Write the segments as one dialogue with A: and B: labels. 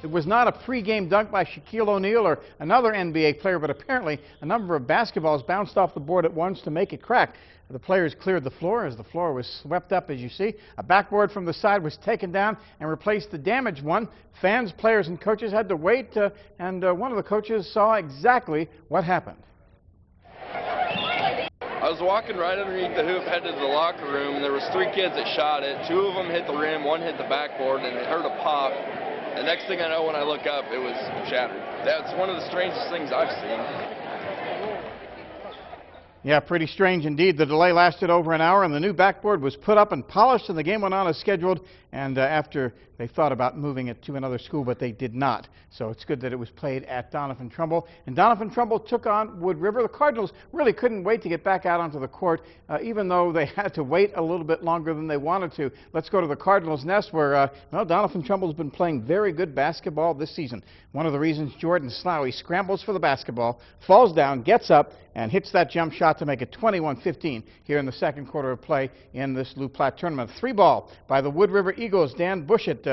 A: It was not a pregame dunk by Shaquille O'Neal or another NBA player, but apparently a number of basketballs bounced off the board at once to make it crack. The players cleared the floor as the floor was swept up, as you see. A backboard from the side was taken down and replaced the damaged one. Fans, players, and coaches had to wait, and one of the coaches saw exactly what happened.
B: I was walking right underneath the hoop, headed to the locker room, and there was 3 kids that shot it. 2 of them hit the rim, 1 hit the backboard, and they heard a pop. The next thing I know, when I look up, it was shattered. That's one of the strangest things I've seen.
A: Yeah, pretty strange indeed. The delay lasted over an hour, and the new backboard was put up and polished, and the game went on as scheduled. And after they thought about moving it to another school, but they did not. So it's good that it was played at Doniphan Trumbull. And Doniphan Trumbull took on Wood River. The Cardinals really couldn't wait to get back out onto the court, even though they had to wait a little bit longer than they wanted to. Let's go to the Cardinals' nest, where well, Doniphan Trumbull's been playing very good basketball this season. One of the reasons Jordan Slough scrambles for the basketball, falls down, gets up, and hits that jump shot to make it 21-15 here in the second quarter of play in this Lou Platte tournament. 3-ball by the Wood River Eagles. Dan Bushett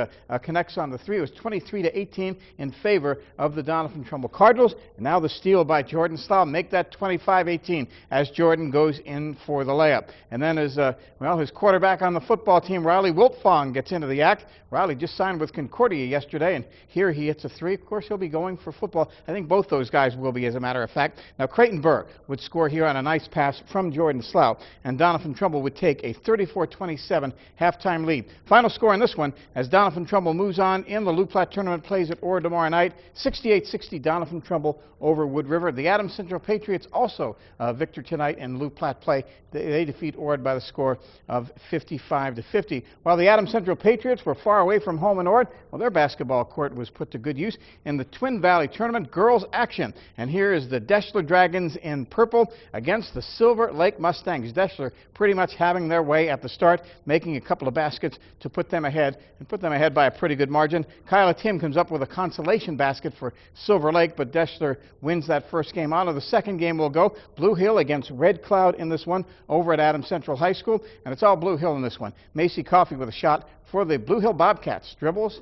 A: connects on the 3. It was 23-18 in favor of the Doniphan Trumbull Cardinals. And now the steal by Jordan Slough make that 25-18 as Jordan goes in for the layup. And then his quarterback on the football team, Riley Wiltfong, gets into the act. Riley just signed with Concordia yesterday, and here he hits a 3. Of course, he'll be going for football. I think both those guys will be, as a matter of fact. Now, Creighton Burr would score here on a nice pass from Jordan Slough, and Doniphan Trumbull would take a 34-27 halftime lead. Final score in this one, as Doniphan Trumbull moves on in the Lou Platte tournament, plays at Ord tomorrow night, 68-60 Doniphan Trumbull over Wood River. The Adams Central Patriots also victor tonight in Lou Platte play. They defeat Ord by the score of 55-50. While the Adams Central Patriots were far away from home in Ord, well, their basketball court was put to good use in the Twin Valley tournament girls action. And here is the Deschler Dragons in purple against the Silver Lake Mustangs. Deschler pretty much having their way at the start, making a couple of baskets to put them ahead, and put them ahead by a pretty good margin. Kyla Tim comes up with a consolation basket for Silver Lake, but Deschler wins that first game. On to the second game we'll go. Blue Hill against Red Cloud in this one over at Adams Central High School, and it's all Blue Hill in this one. Macy Coffey with a shot for the Blue Hill Bobcats. Dribbles,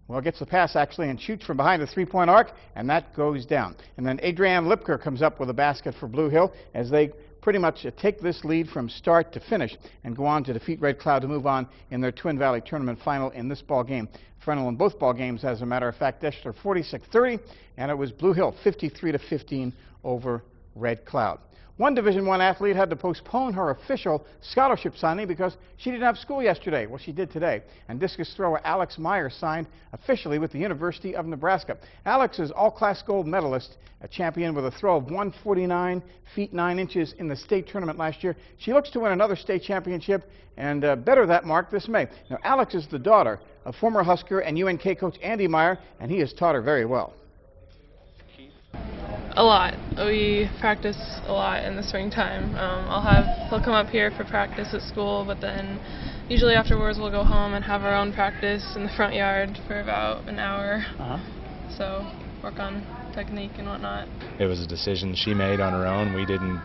A: well, gets the pass actually and shoots from behind the three-point arc, and that goes down. And then Adrienne Lipker comes up with a basket for Blue Hill as they pretty much take this lead from start to finish and go on to defeat Red Cloud to move on in their Twin Valley tournament final in this ball game. Final in both ball games, as a matter of fact, Deschler 46-30, and it was Blue Hill 53-15 over Red Cloud. One Division I athlete had to postpone her official scholarship signing because she didn't have school yesterday. Well, she did today. And discus thrower Alex Meyer signed officially with the University of Nebraska. Alex is all-class gold medalist, a champion with a throw of 149 feet 9 inches in the state tournament last year. She looks to win another state championship and better that mark this May. Now, Alex is the daughter of former Husker and UNK coach Andy Meyer, and he has taught her very well.
C: A lot. We practice a lot in the springtime. He'll come up here for practice at school, but then usually afterwards we'll go home and have our own practice in the front yard for about an hour. So work on technique and whatnot.
D: It was a decision she made on her own. We didn't,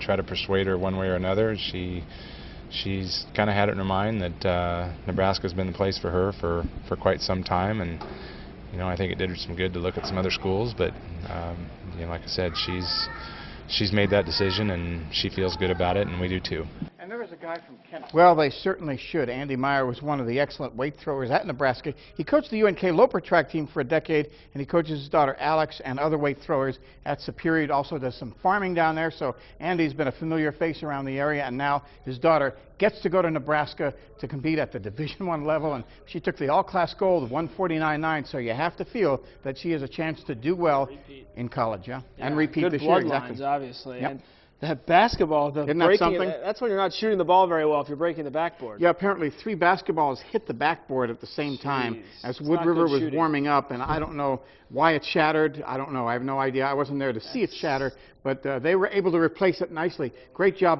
D: try to persuade her one way or another. She's kind of had it in her mind that Nebraska's been the place for her for quite some time, and I think it did her some good to look at some other schools, but like I said, she's made that decision and she feels good about it, and we do too.
A: And there was a guy from Kent. Well, they certainly should. Andy Meyer was one of the excellent weight throwers at Nebraska. He coached the UNK Loper track team for a decade, and he coaches his daughter Alex and other weight throwers at Superior. He also does some farming down there, so Andy's been a familiar face around the area, and now his daughter gets to go to Nebraska to compete at the Division I level, and she took the all-class gold of 149.9, so you have to feel that she has a chance to do well in college, and repeat
E: good
A: this year.
E: Bloodlines, obviously.
A: Yep.
E: And that basketball,
A: Isn't that something?
E: That's when you're not shooting the ball very well if you're breaking the backboard.
A: Yeah, apparently 3 basketballs hit the backboard at the same time as Wood River was warming up, and I don't know why it shattered. I don't know. I have no idea. I wasn't there to see it shatter, but they were able to replace it nicely. Great job.